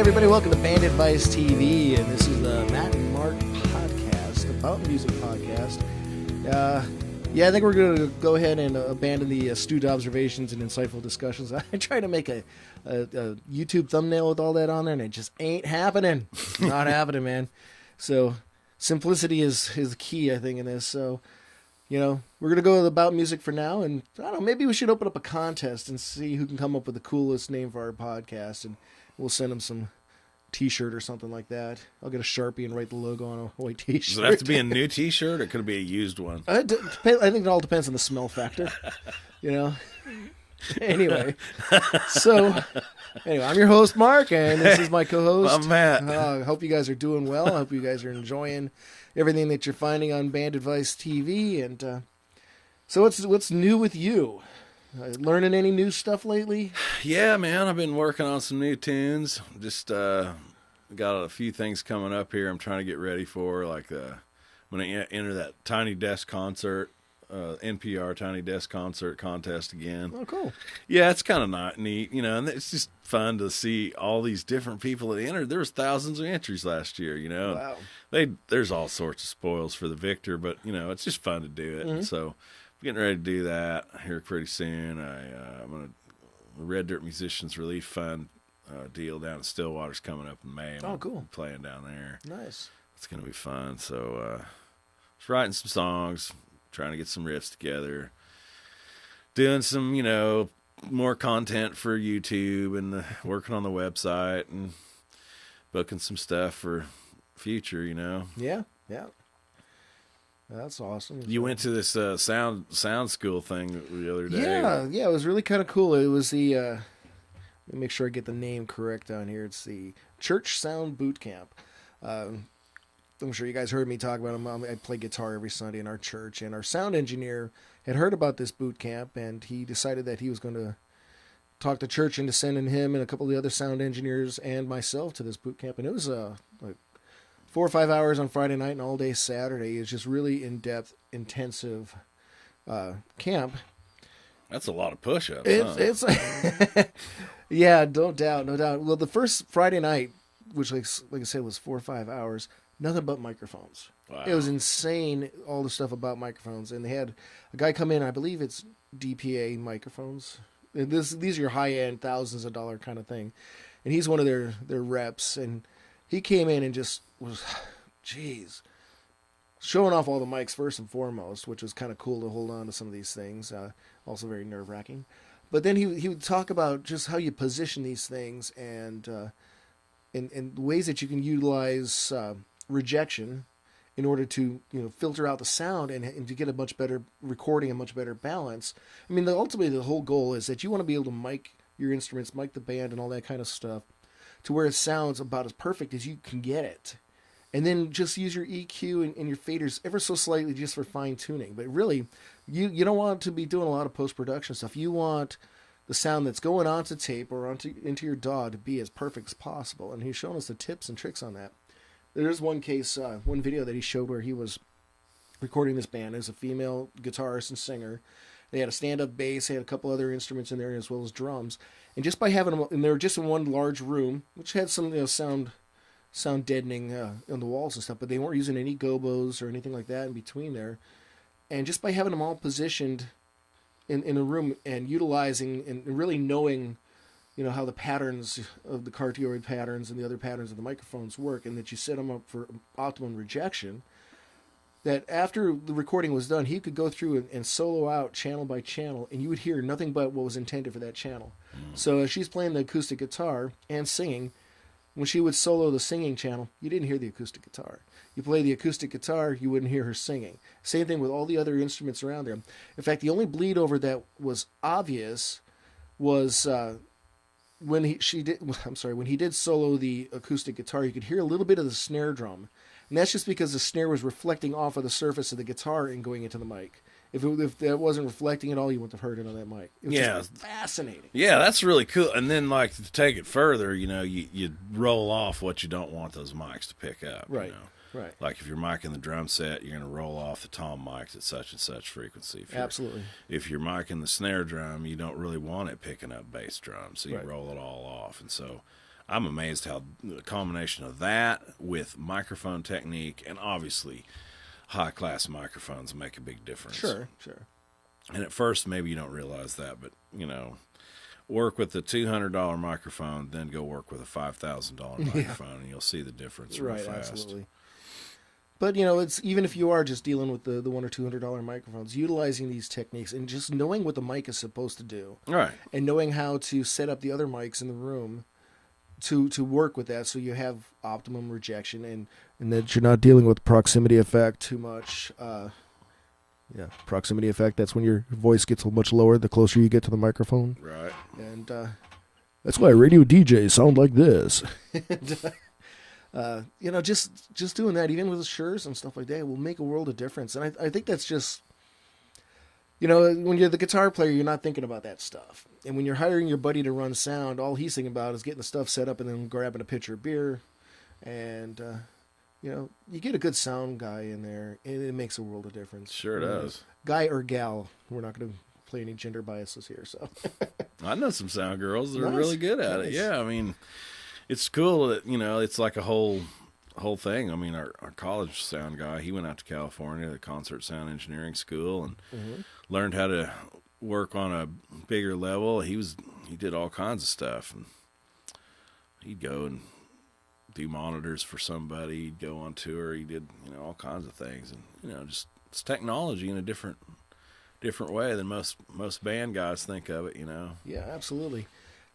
everybody, welcome to Band Advice TV, and this is the Matt and Mark podcast, the Bout music podcast. I think we're going to go ahead and abandon the astute observations and insightful discussions. I tried to make a YouTube thumbnail with all that on there, and it just ain't happening. It's not happening, man. So simplicity is key, I think, in this. So, we're going to go with Bout music for now, and I don't know, maybe we should open up a contest and see who can come up with the coolest name for our podcast, and we'll send them some T-shirt or something like that. I'll get a Sharpie and write the logo on a white T-shirt. Does it have to be a new T-shirt, or could it be a used one? I think it all depends on the smell factor, Anyway, I'm your host, Mark, and this is my co-host. I'm Matt. I hope you guys are doing well. I hope you guys are enjoying everything that you're finding on Band Advice TV. And so what's new with you? Learning any new stuff lately? Yeah, man, I've been working on some new tunes. Just got a few things coming up here I'm trying to get ready for, like when I enter that Tiny Desk concert, NPR Tiny Desk concert contest again. Oh, cool. Yeah, it's kind of not neat, and it's just fun to see all these different people that entered. There was thousands of entries last year, Wow. There's all sorts of spoils for the victor, but, it's just fun to do it. Mm-hmm. So getting ready to do that here pretty soon. I'm going to Red Dirt Musicians Relief Fund deal down in Stillwater's coming up in May. Oh, cool. Playing down there. Nice. It's going to be fun. So just writing some songs, trying to get some riffs together, doing some, more content for YouTube, and working on the website and booking some stuff for future, Yeah. That's awesome. You went to this sound school thing the other day. Yeah, it was really kind of cool. It was the, let me make sure I get the name correct on here. It's the Church Sound Bootcamp. I'm sure you guys heard me talk about them. I play guitar every Sunday in our church, and our sound engineer had heard about this boot camp, and he decided that he was going to talk the church into sending him and a couple of the other sound engineers and myself to this boot camp. And it was like 4 or 5 hours on Friday night and all day Saturday. It's just really in-depth, intensive camp. That's a lot of push-ups. It's yeah, no doubt. Well, the first Friday night, which like I said was 4 or 5 hours, nothing but microphones. Wow. It was insane, all the stuff about microphones. And they had a guy come in, I believe it's DPA microphones. And these are your high-end, thousands of dollar kind of thing. And he's one of their reps, and he came in and just was, showing off all the mics first and foremost, which was kind of cool to hold on to some of these things. Also very nerve-wracking. But then he would talk about just how you position these things and ways that you can utilize rejection in order to filter out the sound and to get a much better recording and much better balance. I mean, ultimately the whole goal is that you want to be able to mic your instruments, mic the band, and all that kind of stuff to where it sounds about as perfect as you can get it. And then just use your EQ and your faders ever so slightly just for fine-tuning. But really, you don't want to be doing a lot of post-production stuff. You want the sound that's going onto tape or into your DAW to be as perfect as possible. And he's showing us the tips and tricks on that. There's one case, one video that he showed where he was recording this band. It was a female guitarist and singer. They had a stand-up bass. They had a couple other instruments in there as well as drums. And just by having them, and they were just in one large room, which had some sound deadening on the walls and stuff, but they weren't using any gobos or anything like that in between there. And just by having them all positioned in a room and utilizing and really knowing, how the patterns of the cardioid patterns and the other patterns of the microphones work, and that you set them up for optimum rejection, that after the recording was done, he could go through and solo out channel by channel, and you would hear nothing but what was intended for that channel. So as she's playing the acoustic guitar and singing, when she would solo the singing channel, you didn't hear the acoustic guitar. You play the acoustic guitar, you wouldn't hear her singing. Same thing with all the other instruments around there. In fact, the only bleed over that was obvious was when he did solo the acoustic guitar, you could hear a little bit of the snare drum. And that's just because the snare was reflecting off of the surface of the guitar and going into the mic. If that wasn't reflecting at all, you wouldn't have heard it on that mic. It was just fascinating. Yeah, that's really cool. And then, to take it further, you roll off what you don't want those mics to pick up. Right. Right. Like if you're micing the drum set, you're going to roll off the tom mics at such and such frequency. Absolutely. If you're micing the snare drum, you don't really want it picking up bass drums, so you right. roll it all off. And so I'm amazed how the combination of that with microphone technique and obviously high class microphones make a big difference. Sure, sure. And at first, maybe you don't realize that, but work with the $200 microphone, then go work with a $5,000 microphone, and you'll see the difference real Right, fast. absolutely. But it's even if you are just dealing with the $100 or $200 microphones, utilizing these techniques and just knowing what the mic is supposed to do, Right. and knowing how to set up the other mics in the room to work with that, so you have optimum rejection and that you're not dealing with proximity effect too much. Proximity effect. That's when your voice gets much lower the closer you get to the microphone. Right. And that's why radio DJs sound like this. And, just doing that, even with shirts and stuff like that, will make a world of difference. And I think that's just, when you're the guitar player, you're not thinking about that stuff. And when you're hiring your buddy to run sound, all he's thinking about is getting the stuff set up and then grabbing a pitcher of beer. And, you get a good sound guy in there, and it makes a world of difference. Sure does. Guy or gal. We're not going to play any gender biases here. So I know some sound girls that are Nice. really good at it. Nice. Yeah, I mean, it's cool that, it's like a whole thing. I mean, our college sound guy, he went out to California, the concert sound engineering school, and learned how to work on a bigger level. He did all kinds of stuff, and he'd go and do monitors for somebody. He'd go on tour. He did, all kinds of things, and just it's technology in a different way than most band guys think of it. Yeah, absolutely.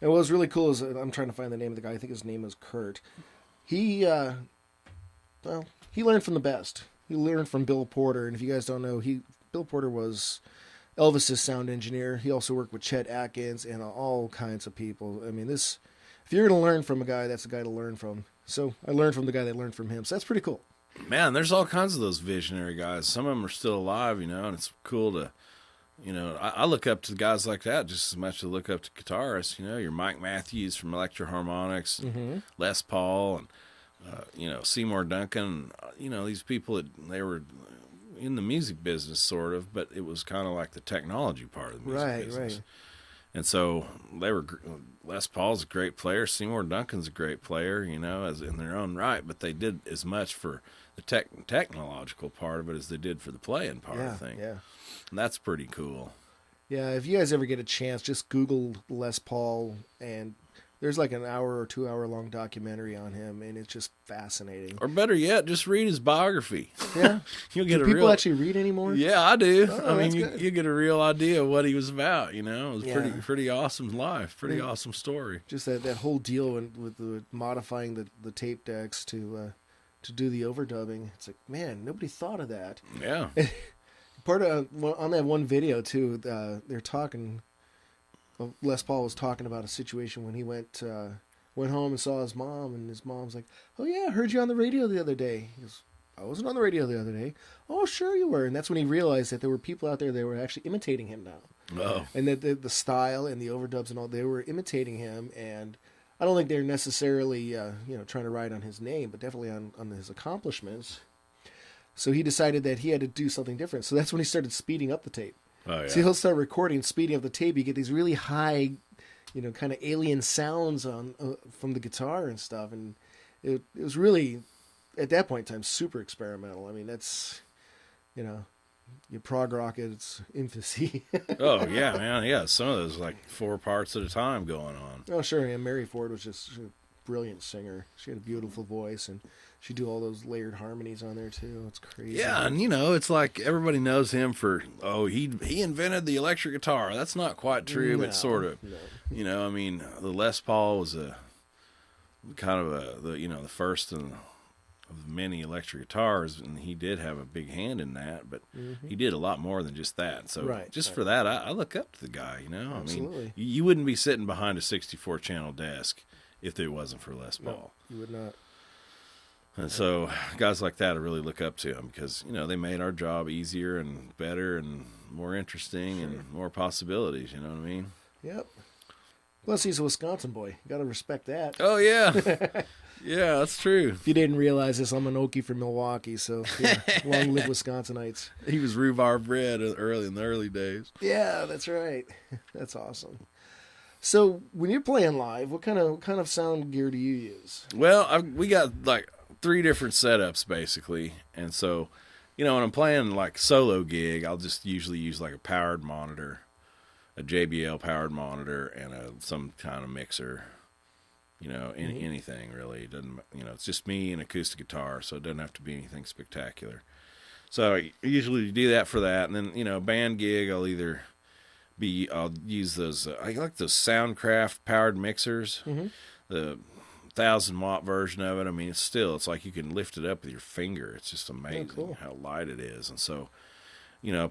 And what was really cool is, I'm trying to find the name of the guy. I think his name is Kurt. He learned from the best. He learned from Bill Porter, and if you guys don't know, Bill Porter was Elvis's sound engineer. He also worked with Chet Atkins and all kinds of people. I mean, if you're going to learn from a guy, that's a guy to learn from. So I learned from the guy that learned from him. So that's pretty cool. Man, there's all kinds of those visionary guys. Some of them are still alive, and it's cool to, I look up to guys like that just as much as I look up to guitarists. Your Mike Matthews from Electro Harmonics, Les Paul, and Seymour Duncan. These people they were in the music business sort of, but it was kind of like the technology part of the music business. Right. And so Les Paul's a great player. Seymour Duncan's a great player, as in their own right, but they did as much for the technological part of it as they did for the playing part of things. Yeah. And that's pretty cool. Yeah, if you guys ever get a chance, just Google Les Paul, and there's like an hour or 2 hour long documentary on him, and it's just fascinating. Or better yet, just read his biography. Yeah. You'll get do people actually read anymore? Yeah, I do. Oh, I mean, you get a real idea of what he was about, It was pretty awesome life, pretty awesome story. Just that whole deal with the modifying the tape decks to do the overdubbing. It's like, man, nobody thought of that. Yeah. Part of on that one video too, they're talking. Les Paul was talking about a situation when he went home and saw his mom, and his mom's like, "Oh yeah, I heard you on the radio the other day." He goes, "I wasn't on the radio the other day." "Oh, sure you were." And that's when he realized that there were people out there that were actually imitating him now. Oh. And that the style and the overdubs and all, they were imitating him. And I don't think they're necessarily trying to ride on his name, but definitely on his accomplishments. So he decided that he had to do something different. So that's when he started speeding up the tape. Oh, yeah. So he'll start recording, speeding up the tape. You get these really high, kind of alien sounds from the guitar and stuff. And it was really, at that point in time, super experimental. I mean, that's, your prog rock at its infancy. Oh, yeah, man. Yeah, some of those, like 4 parts at a time going on. Oh, sure. Yeah, Mary Ford was just a brilliant singer. She had a beautiful voice, and she'd do all those layered harmonies on there, too. It's crazy. Yeah, and, it's like everybody knows him for, he invented the electric guitar. That's not quite true, but sort of. No. I mean, the Les Paul was the first of many electric guitars, and he did have a big hand in that, but he did a lot more than just that. So for that, I look up to the guy, Absolutely. I mean, you wouldn't be sitting behind a 64-channel desk if it wasn't for Les Paul. No, you would not. And so guys like that, I really look up to them because, they made our job easier and better and more interesting and more possibilities, you know what I mean? Yep. Plus, he's a Wisconsin boy. You got to respect that. Oh, yeah. Yeah, that's true. If you didn't realize this, I'm an Okie from Milwaukee, so long live Wisconsinites. He was rhubarb bred in the early days. Yeah, that's right. That's awesome. So when you're playing live, what kind of sound gear do you use? Well, we got like three different setups basically, and so when I'm playing like solo gig, I'll just usually use like a powered monitor, a JBL powered monitor, and some kind of mixer. Anything really. It doesn't. It's just me and acoustic guitar, so it doesn't have to be anything spectacular. So I usually do that for that, and then band gig, I'll use those. I like those Soundcraft powered mixers, Mm-hmm. the 1,000 watt version of it. I mean, it's like you can lift it up with your finger. It's just Oh, amazing cool. how light it is, and so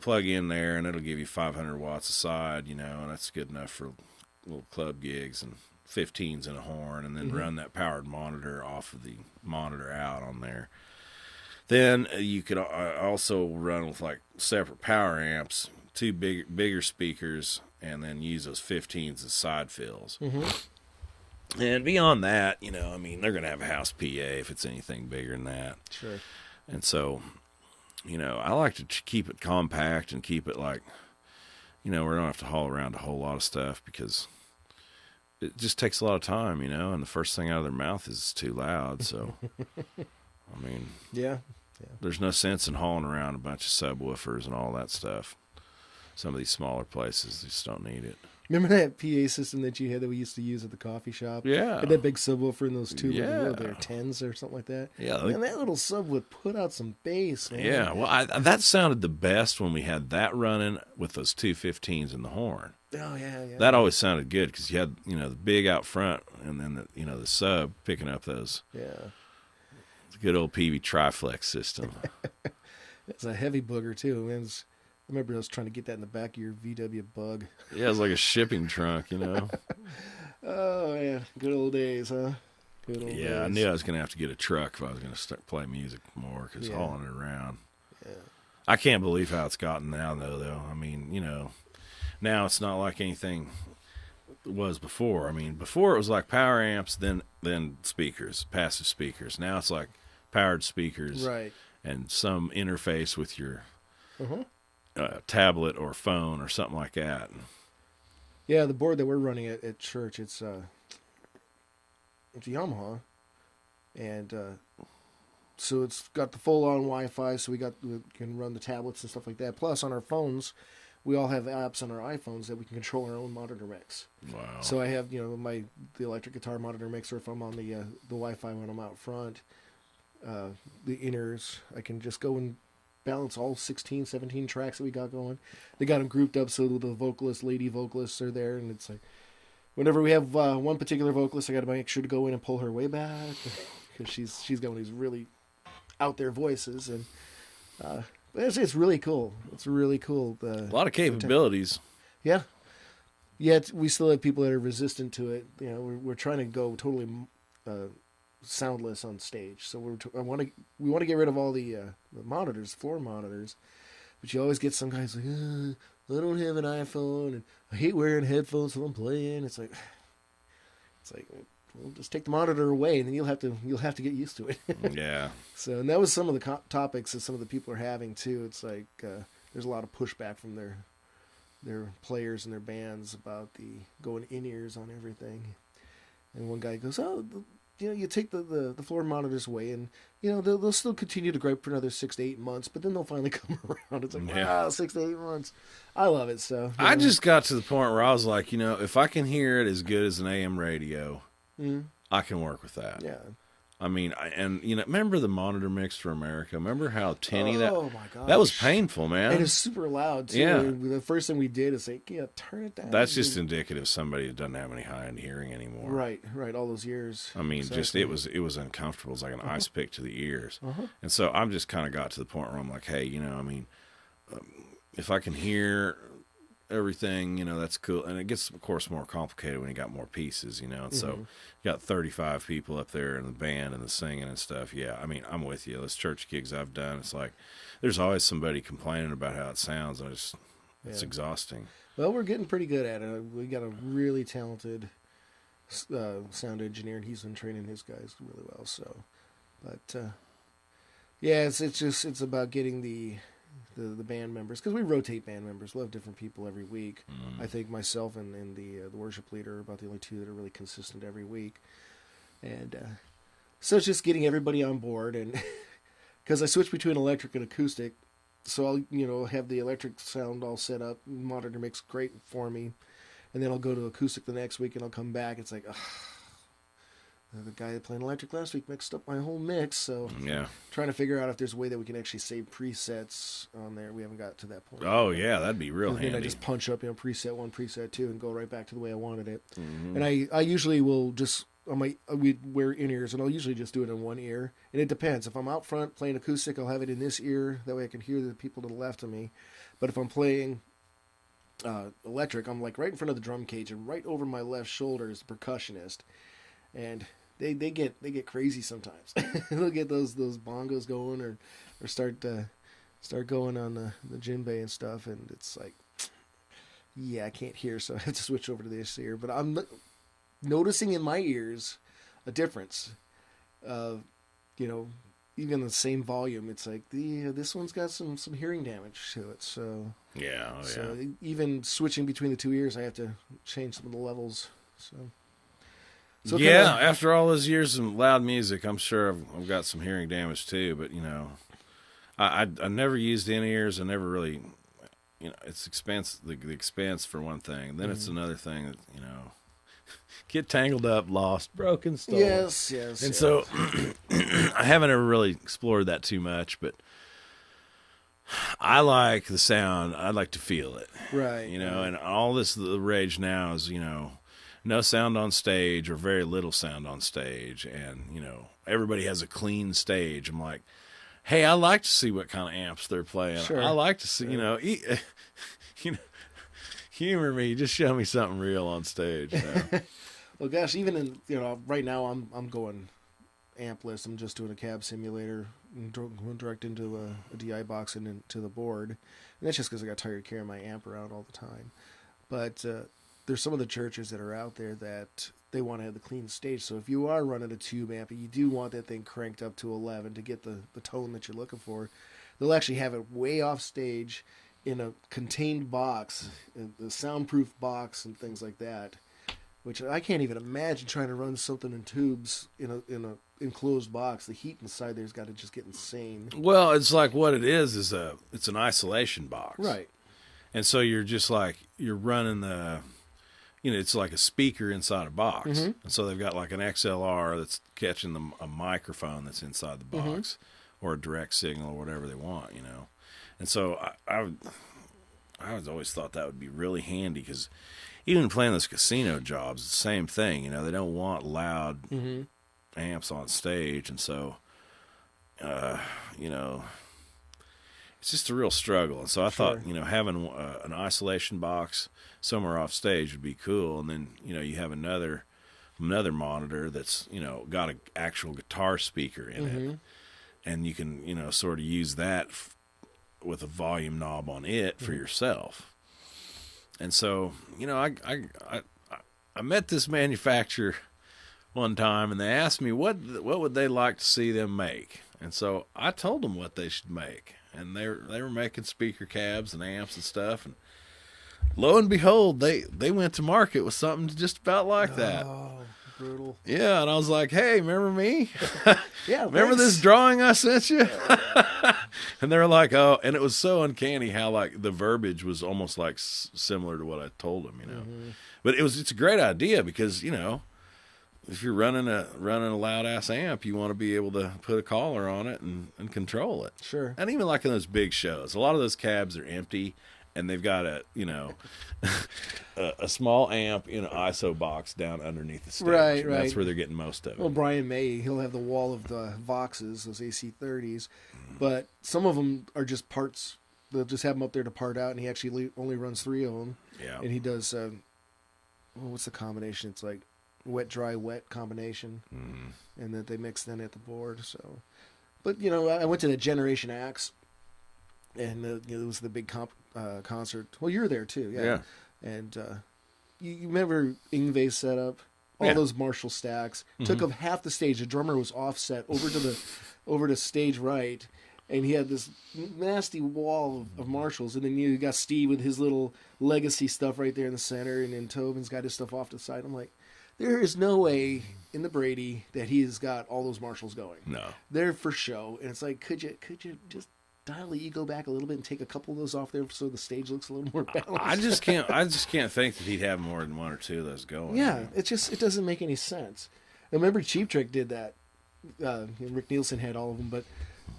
plug in there, and it'll give you 500 watts a side, and that's good enough for little club gigs and 15s and a horn, and then Mm-hmm. run that powered monitor off of the monitor out on there. Then you could also run with like separate power amps, two bigger speakers, and then use those 15s as side fills. Mm-hmm. And beyond that, I mean, they're going to have a house PA if it's anything bigger than that. Sure. And so, I like to keep it compact and keep it like, we don't have to haul around a whole lot of stuff because it just takes a lot of time, and the first thing out of their mouth is too loud. So, I mean, Yeah. there's no sense in hauling around a bunch of subwoofers and all that stuff. Some of these smaller places just don't need it. Remember that PA system that you had that we used to use at the coffee shop? Yeah. Had that big subwoofer and those two Yeah. little, they're tens or something like that. Yeah. And that little sub would put out some bass, man. Yeah. Well, that sounded the best when we had that running with those 215s and the horn. Oh yeah, yeah. That always sounded good because you had the big out front and then the sub picking up those. Yeah. Good old PV Triflex system. It's a heavy booger too. I remember I was trying to get that in the back of your VW Bug. Yeah, it was like a shipping trunk, Oh yeah, good old days, huh? Good old days. Yeah, I knew I was going to have to get a truck if I was going to start playing music more because hauling it around. Yeah. I can't believe how it's gotten now, though. I mean, now it's not like anything was before. I mean, before it was like power amps, then speakers, passive speakers. Now it's like powered speakers, Right. and some interface with your Uh-huh. tablet or phone or something like that. Yeah, the board that we're running at church, it's a Yamaha, and so it's got the full-on Wi-Fi, so we can run the tablets and stuff like that. Plus, on our phones, we all have apps on our iPhones that we can control our own monitor mix. Wow. So I have the electric guitar monitor mixer if I'm on the Wi-Fi when I'm out front. The inners, I can just go and balance all 16, 17 tracks that we got going. They got them grouped up so the lady vocalists are there, and it's like whenever we have one particular vocalist, I got to make sure to go in and pull her way back because she's got one of these really out there voices, and it's really cool. It's really cool. A lot of capabilities. Yeah. Yet we still have people that are resistant to it. We're trying to go totally soundless on stage. So we want to get rid of all the monitors, floor monitors. But you always get some guys like, I don't have an iPhone, and I hate wearing headphones when I'm playing. It's like, well, just take the monitor away, and then you'll have to get used to it. Yeah. So, and that was some of the topics that some of the people are having too. It's like there's a lot of pushback from their players and their bands about the going in ears on everything. And one guy goes, "Oh, you take the floor monitors away, and they'll still continue to gripe for another 6 to 8 months, but then they'll finally come around." It's like, wow, 6 to 8 months. I love it. So I just got to the point where I was like, if I can hear it as good as an AM radio, I can work with that. Yeah. I mean, remember the monitor mix for America? Remember how tinny that? Oh my god, that was painful, man. And it's super loud too. Yeah. The first thing we did is like, turn it down. That's just indicative of somebody that doesn't have any high-end hearing anymore. Right. All those years. I mean, Exactly. it was uncomfortable. It was like an ice pick to the ears. And so I'm just kind of got to the point where I'm like, hey, if I can hear everything, that's cool. And it gets, of course, more complicated when you got more pieces, and so you got 35 people up there in the band and the singing and stuff. Yeah, I mean, I'm with you. Those church gigs I've done, it's like there's always somebody complaining about how it sounds, and it's exhausting. Well, we're getting pretty good at it. We got a really talented sound engineer, and he's been training his guys really well. So, but yeah, it's about getting the the band members, because we rotate band members. We'll have different people every week. Mm. I think myself and the worship leader are about the only two that are really consistent every week. And so it's just getting everybody on board, and because I switch between electric and acoustic, so I'll have the electric sound all set up. Monitor mix great for me, and then I'll go to acoustic the next week, and I'll come back. It's like, ugh, the guy that played electric last week mixed up my whole mix. So Yeah. trying to figure out if there's a way that we can actually save presets on there. We haven't got to that point. Oh yeah, that'd be real Then handy. I just punch up, preset 1, preset 2, and go right back to the way I wanted it. Mhm. And I usually will just we wear in ears, and I'll usually just do it in one ear. And it depends. If I'm out front playing acoustic, I'll have it in this ear. That way I can hear the people to the left of me. But if I'm playing electric, I'm like right in front of the drum cage, and right over my left shoulder is the percussionist. And they get crazy sometimes. They'll get those bongos going, or start going on the djembe and stuff, and it's like, yeah, I can't hear, so I have to switch over to this ear. But I'm noticing in my ears a difference. Even the same volume, it's like this one's got some hearing damage to it. So Yeah. Oh, so yeah. even switching between the two ears, I have to change some of the levels. So Yeah, kinda, after all those years of loud music, I'm sure I've got some hearing damage too. But I never used in-ears. I never really, it's expense, the expense for one thing. Then it's another thing that get tangled up, lost, broken, stolen. yes. And so I haven't ever really explored that too much, but I like the sound. I like to feel it, right. and all the rage now is, no sound on stage or very little sound on stage. And, everybody has a clean stage. I'm like, hey, I like to see what kind of amps they're playing. Sure. I like to see, humor me, just show me something real on stage. Well, gosh, even in right now I'm going ampless. I'm just doing a cab simulator and going direct into a DI box and into the board, and that's just because I got tired of carrying my amp around all the time. But there's some of the churches that are out there that they want to have the clean stage. So if you are running a tube amp and you do want that thing cranked up to 11 to get the tone that you're looking for, they'll actually have it way off stage in a contained box, a soundproof box and things like that, which I can't even imagine trying to run something in tubes in a enclosed box. The heat inside there's got to just get insane. Well, it's like what it is it's an isolation box. Right. And so you're just like, you're running it's like a speaker inside a box. Mm-hmm. And so they've got like an XLR that's catching a microphone that's inside the box, or a direct signal, or whatever they want, And so I was always thought that would be really handy, because even playing those casino jobs, it's the same thing. They don't want loud amps on stage. And so, it's just a real struggle. And so I thought, having an isolation box somewhere off stage would be cool. And then, you have another monitor that's, got an actual guitar speaker in it. And you can, sort of use that with a volume knob on it for yourself. And so, I met this manufacturer one time, and they asked me what would they like to see them make. And so I told them what they should make. And they were making speaker cabs and amps and stuff, and lo and behold, they went to market with something just about like that. Oh, brutal. Yeah, and I was like, hey, remember me? Yeah, remember this drawing I sent you? And they were like, oh, and it was so uncanny how like the verbiage was almost like similar to what I told them, But it's a great idea, because if you're running a loud ass amp, you want to be able to put a collar on it and control it. Sure. And even like in those big shows, a lot of those cabs are empty, and they've got a small amp in an ISO box down underneath the stage. Right. That's where they're getting most of it. Well, Brian May, he'll have the wall of the Voxes, those AC30s, but some of them are just parts. They'll just have them up there to part out, and he actually only runs 3 of them. Yeah. And he does, what's the combination? It's like wet, dry, wet combination, and that they mix then at the board. So, but I went to the Generation Axe, and it was the big concert. Well, you were there too, yeah. And you remember Yngwie's setup, all those Marshall stacks took up half the stage. The drummer was offset over to stage right, and he had this nasty wall of Marshalls, and then you got Steve with his little legacy stuff right there in the center, and then Tobin's got his stuff off to the side. I'm like, there is no way in the Brady that he's got all those Marshalls going. No. They're for show, and it's like, could you just dial the ego back a little bit and take a couple of those off there so the stage looks a little more balanced? I just can't think that he'd have more than one or two of those going. Yeah, it doesn't make any sense. I remember Cheap Trick did that. Rick Nielsen had all of them, but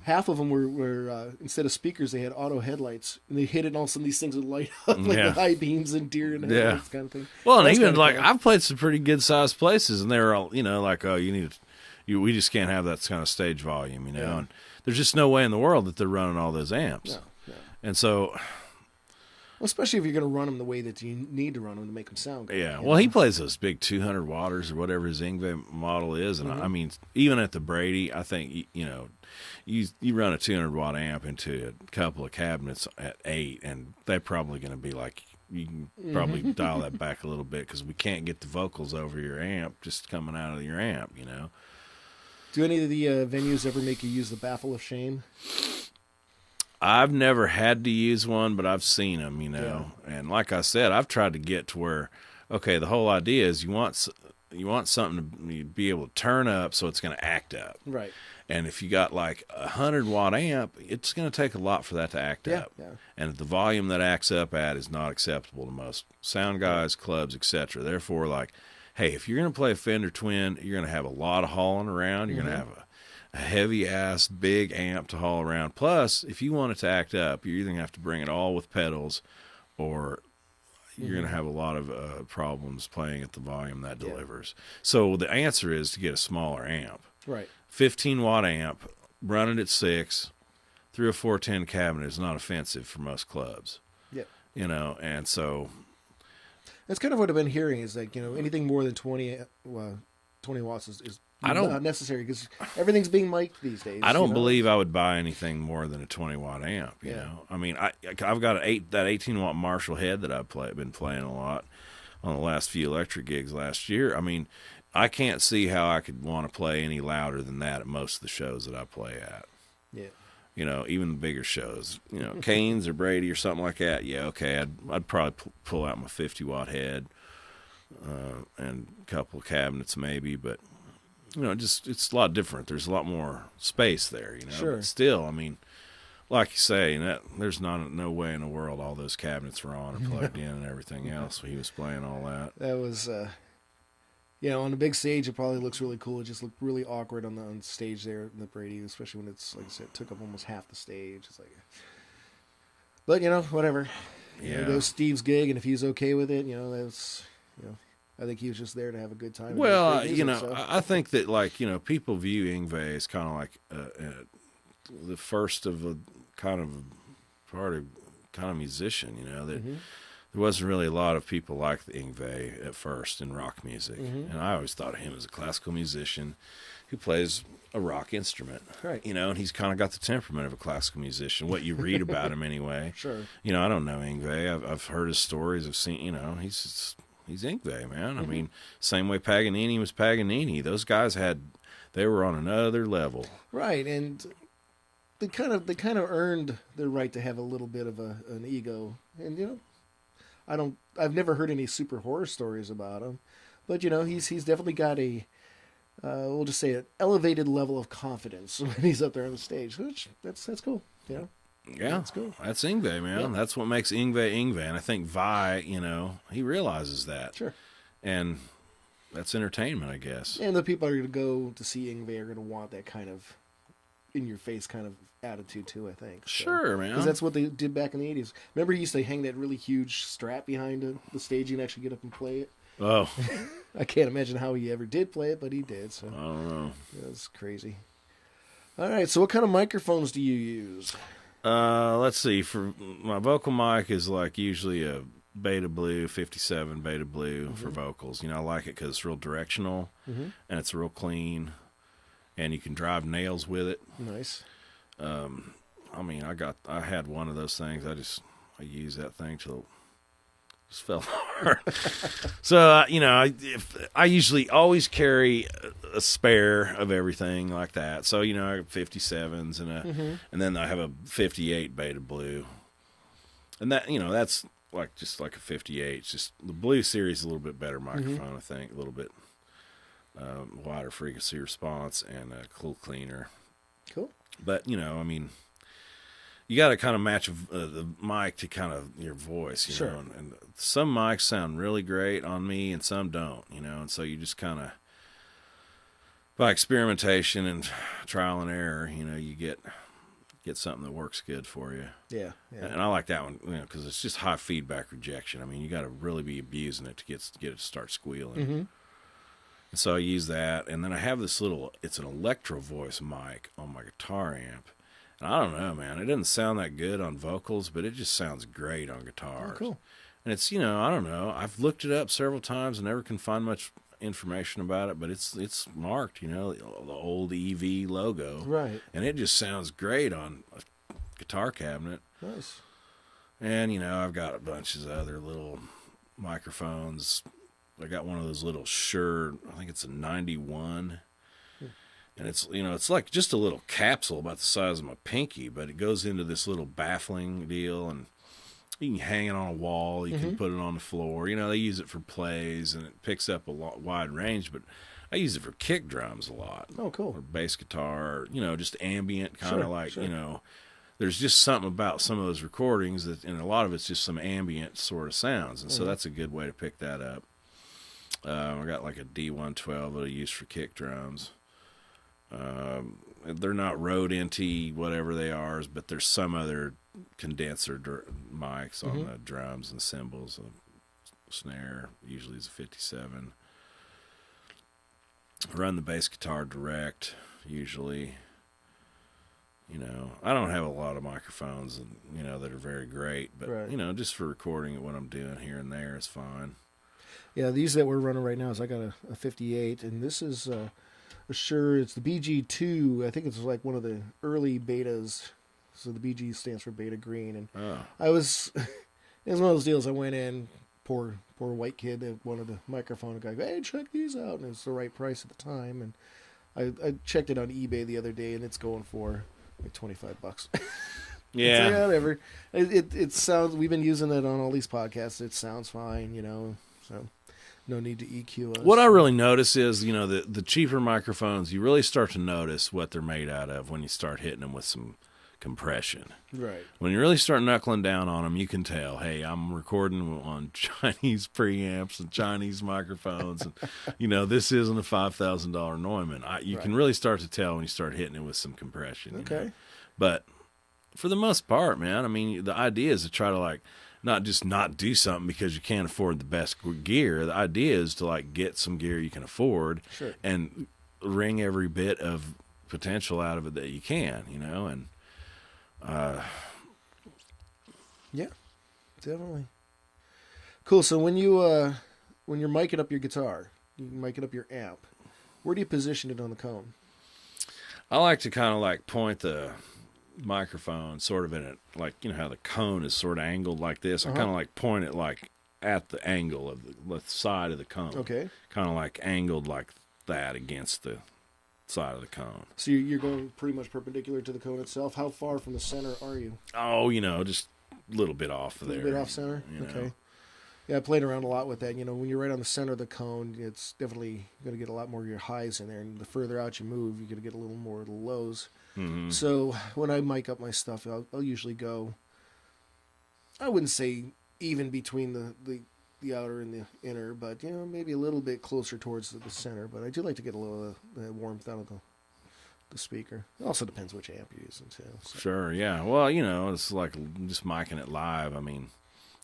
half of them were instead of speakers, they had auto headlights, and they hit it, and all of a sudden these things would light up like the high beams and deer and headlights kind of thing. Well, and even like I've played some pretty good sized places, and they were all like, oh, we just can't have that kind of stage volume, and there's just no way in the world that they're running all those amps, and so. Well, especially if you're going to run them the way that you need to run them to make them sound good. Yeah, well, he plays those big 200 watters or whatever his Yngwie model is, and I mean, even at the Brady, I think you run a 200 watt amp into a couple of cabinets at 8, and they're probably going to be like, you can probably dial that back a little bit because we can't get the vocals over your amp just coming out of your amp, Do any of the venues ever make you use the baffle of shame? I've never had to use one, but I've seen them, And like I said, I've tried to get to where, okay, the whole idea is you want something to be able to turn up so it's going to act up. Right. And if you got like a 100-watt amp, it's going to take a lot for that to act up. Yeah. And the volume that acts up at is not acceptable to most sound guys, clubs, etc. Therefore, like, hey, if you're going to play a Fender Twin, you're going to have a lot of hauling around. You're going to have a heavy-ass big amp to haul around. Plus, if you want it to act up, you're either going to have to bring it all with pedals, or you're going to have a lot of problems playing at the volume that delivers. So the answer is to get a smaller amp. Right. 15-watt amp, running at 6, through a 410 cabinet is not offensive for most clubs. Yep. And so... That's kind of what I've been hearing is like, anything more than 20 watts is not necessary because everything's being mic'd these days. I don't believe I would buy anything more than a 20-watt amp. You know, I mean, I've got that 18-watt Marshall head that I've been playing a lot on the last few electric gigs last year. I mean, I can't see how I could want to play any louder than that at most of the shows that I play at. Yeah. Even the bigger shows. Canes or Brady or something like that. Yeah, okay, I'd probably pull out my 50-watt head and a couple of cabinets maybe, but. It's a lot different. There's a lot more space there, Sure. But still, I mean, like you say, there's no way in the world all those cabinets were on and plugged in and everything else. So he was playing all that. That was, on the big stage, it probably looks really cool. It just looked really awkward on the stage there in the Brady, especially when it's, like I said, took up almost half the stage. It's like, but whatever. Yeah. It was Steve's gig, and if he's okay with it, that's, I think he was just there to have a good time. Well, I think that people view Yngwie as kind of like the first of a kind of musician. That there wasn't really a lot of people like the Yngwie at first in rock music, and I always thought of him as a classical musician who plays a rock instrument, right? And he's kind of got the temperament of a classical musician. What you read about him anyway. Sure. I don't know Yngwie. I've heard his stories. I've seen. He's Yngwie, man. I mean, same way Paganini was Paganini. Those guys they were on another level. Right, and they kind of earned their right to have a little bit of an ego. And I've never heard any super horror stories about him, but he's definitely got we'll just say an elevated level of confidence when he's up there on the stage, which that's cool. Yeah, that's cool. That's Yngwie, man. Yeah. That's what makes Yngwie. And I think Vi, he realizes that. Sure. And that's entertainment, I guess. And the people are going to go to see Yngwie are going to want that kind of in-your-face kind of attitude, too, I think. Sure, man. Because that's what they did back in the 80s. Remember he used to hang that really huge strap behind the stage and actually get up and play it? Oh. I can't imagine how he ever did play it, but he did. So I don't know. That's crazy. All right, so what kind of microphones do you use? Let's see. For my vocal mic is like usually a Beta Blue 57 Beta Blue for vocals. I like it because it's real directional and it's real clean, and you can drive nails with it. Nice. I mean, I had one of those things. I use that thing till Just fell apart. So, I usually always carry a spare of everything like that. So, I have 57s and then I have a 58 Beta Blue. And that, that's just like a 58. It's just the Blue Series is a little bit better microphone, I think. A little bit wider frequency response and a little cleaner. Cool. But, you got to kind of match the mic to kind of your voice, Sure. know. And some mics sound really great on me and some don't, and so you just kind of, by experimentation and trial and error, you get something that works good for you. Yeah. And I like that one, because it's just high feedback rejection. I mean, you got to really be abusing it to get it to start squealing. Mm-hmm. And so I use that, and then I have this it's an electro voice mic on my guitar amp. And I don't know, man. It doesn't sound that good on vocals, but it just sounds great on guitars. Oh, cool. And it's, I don't know. I've looked it up several times and never can find much information about it, but it's marked, the old EV logo. Right. And it just sounds great on a guitar cabinet. Nice. And, I've got a bunch of other little microphones. I got one of those little Shure, I think it's a 91. And it's like just a little capsule about the size of my pinky, but it goes into this little baffling deal, and you can hang it on a wall. You can put it on the floor. They use it for plays, and it picks up a wide range, but I use it for kick drums a lot. Oh, cool. Or bass guitar, just ambient, kind of sure. There's just something about some of those recordings and a lot of it's just some ambient sort of sounds, and so that's a good way to pick that up. I got like a D112 that I use for kick drums. They're not Rode NT whatever they are, but there's some other condenser mics on the drums and cymbals. A snare usually is a 57. I run the bass guitar direct usually. I don't have a lot of microphones that are very great, but right. Just for recording it when I'm doing here and there is fine. Yeah, these that we're running right now is I got a 58, and this is Sure, it's the BG2. I think it's like one of the early betas. So the BG stands for Beta Green. And I was, it was one of those deals. I went in, poor white kid that wanted a microphone. A guy, hey, check these out, and it's the right price at the time. And I checked it on eBay the other day, and it's going for like $25. Yeah, so, whatever. It sounds. We've been using it on all these podcasts. It sounds fine, So. No need to EQ us. What I really notice is, the cheaper microphones, you really start to notice what they're made out of when you start hitting them with some compression. Right. When you really start knuckling down on them, you can tell, hey, I'm recording on Chinese preamps and Chinese microphones. And, this isn't a $5,000 Neumann. You can really start to tell when you start hitting it with some compression. Okay. But for the most part, man, I mean, the idea is to try to, not just not do something because you can't afford the best gear. The idea is to get some gear you can afford and wring every bit of potential out of it that you can, and yeah, definitely. Cool. So when you're miking up your guitar, you miking up your amp, where do you position it on the cone? I like to kind of point the microphone sort of in it, how the cone is sort of angled like this. I kind of point it at the angle of the side of the cone. Okay. Kind of angled like that against the side of the cone. So you're going pretty much perpendicular to the cone itself. How far from the center are you? Oh, just a little bit off there. A little bit off center? Okay. Yeah, I played around a lot with that. When you're right on the center of the cone, it's definitely going to get a lot more of your highs in there. And the further out you move, you're going to get a little more of the lows. Mm-hmm. So when I mic up my stuff, I'll usually go, I wouldn't say even between the outer and the inner, but maybe a little bit closer towards the center. But I do like to get a little warmth out of the speaker. It also depends which amp you're using too. So. Sure, yeah. Well, it's like just micing it live. I mean,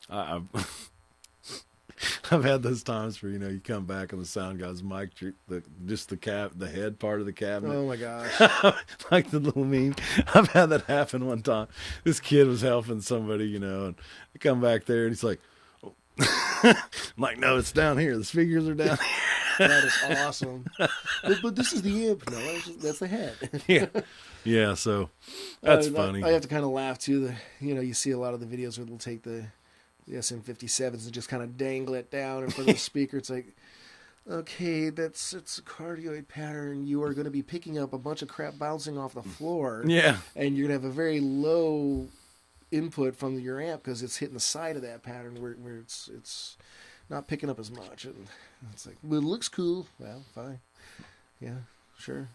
I've I've had those times where you come back and the sound guy's mic the head part of the cabinet. Oh my gosh! Like the little meme. I've had that happen one time. This kid was helping somebody, and I come back there and he's like, oh. I'm like, no, it's down here. The speakers are down here. That is awesome. But this is the amp. No, that's the head. Yeah. So that's funny. I have to kind of laugh too. You see a lot of the videos where they'll take the the SM57s and just kind of dangle it down in front of the speaker. It's like, okay, it's a cardioid pattern. You are going to be picking up a bunch of crap bouncing off the floor. Yeah. And you're going to have a very low input from your amp because it's hitting the side of that pattern where it's not picking up as much. And it's like, well, it looks cool. Well, fine. Yeah, sure.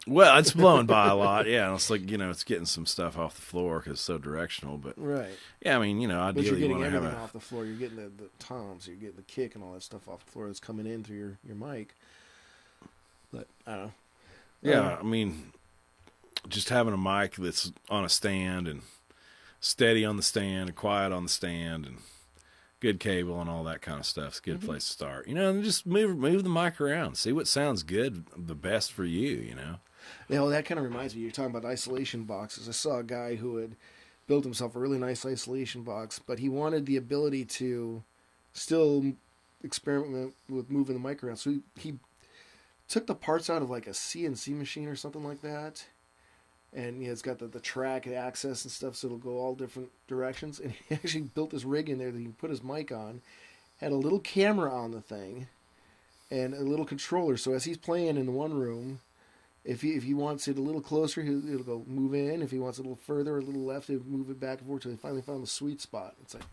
Well, it's blowing by a lot. Yeah, it's like, it's getting some stuff off the floor because it's so directional. But right. Yeah, I mean, But ideally you're you getting want to have everything a... off the floor. You're getting the toms. You're getting the kick and all that stuff off the floor that's coming in through your mic. But, I don't know. Yeah, I mean, just having a mic that's on a stand and steady on the stand and quiet on the stand and good cable and all that kind of stuff is a good place to start. And just move the mic around. See what sounds good, the best for you, Yeah, well, that kind of reminds me. You're talking about isolation boxes. I saw a guy who had built himself a really nice isolation box, but he wanted the ability to still experiment with moving the mic around. So he took the parts out of like a CNC machine or something like that. And it's got the track and access and stuff, so it'll go all different directions. And he actually built this rig in there that he can put his mic on, had a little camera on the thing, and a little controller. So as he's playing in one room, if he wants it a little closer, it'll go move in. If he wants it a little further or a little left, it'll move it back and forth until he finally found the sweet spot. It's like,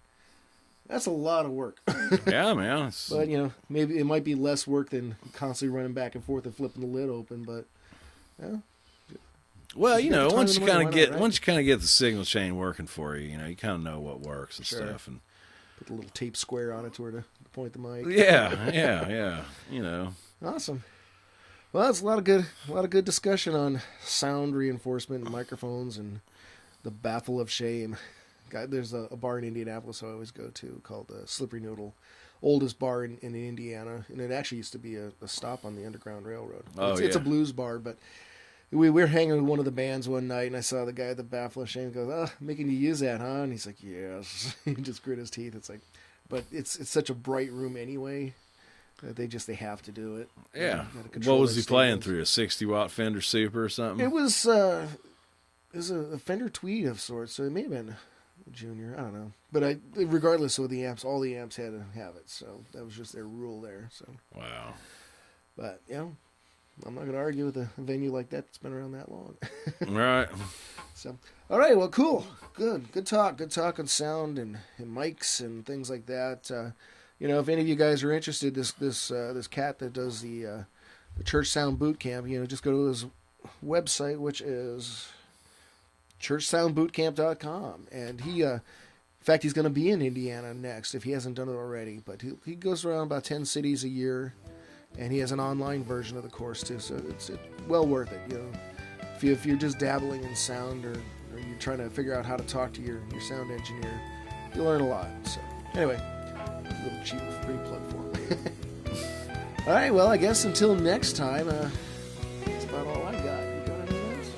that's a lot of work. Yeah, man. But, maybe it might be less work than constantly running back and forth and flipping the lid open, but, yeah. Well, once you kind of get right? the signal chain working for you, you kind of know what works and stuff. And put the little tape square on it to where to point the mic. Yeah. Awesome. Well, that's a lot of good discussion on sound reinforcement and microphones and the baffle of shame. There's a bar in Indianapolis I always go to called Slippery Noodle, oldest bar in Indiana, and it actually used to be a stop on the Underground Railroad. It's a blues bar, but we were hanging with one of the bands one night, and I saw the guy at the baffle of shame goes, making you use that, huh? And he's like, yes. He just grit his teeth. It's like, but it's such a bright room anyway that they have to do it. Yeah. What was he playing through? A 60-watt Fender Super or something? It was a Fender Tweed of sorts, so it may have been a Junior. I don't know. But regardless of the amps, all the amps had to have it, so that was just their rule there. So wow. But, I'm not going to argue with a venue like that that's been around that long. Right. So, all right, well, cool. Good talk. Good talk on sound and mics and things like that. If any of you guys are interested, this cat that does the Church Sound Bootcamp, just go to his website, which is churchsoundbootcamp.com. And in fact, he's going to be in Indiana next if he hasn't done it already. But he goes around about 10 cities a year. And he has an online version of the course too, so it's well worth it. If you're just dabbling in sound or you're trying to figure out how to talk to your sound engineer, you'll learn a lot. So anyway, a little cheap free plug for him. All right, well, I guess until next time, that's about all I got. You got anything else?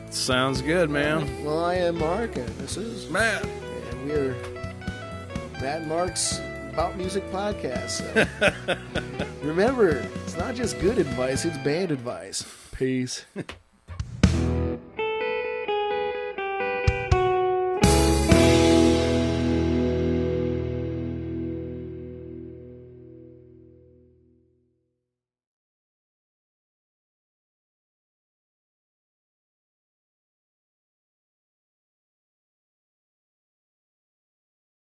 Sounds good, man. Well, I am Mark, and this is Matt, and we're Matt and Mark's Bout Music Podcast. So. Remember, it's not just good advice, it's bad advice. Peace.